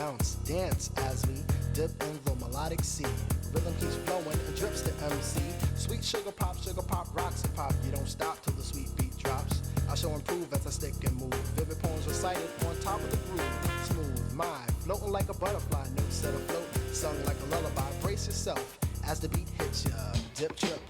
bounce, dance as we dip in the melodic sea. Rhythm keeps flowing and drips to MC. Sweet sugar pop, rocks and pop. You don't stop till the sweet beat drops. I shall improve as I stick and move. Vivid poems recited on top of the groove. Smooth, mind, floating like a butterfly. Notes set afloat, sung like a lullaby. Brace yourself as the beat hits ya. Dip, trip,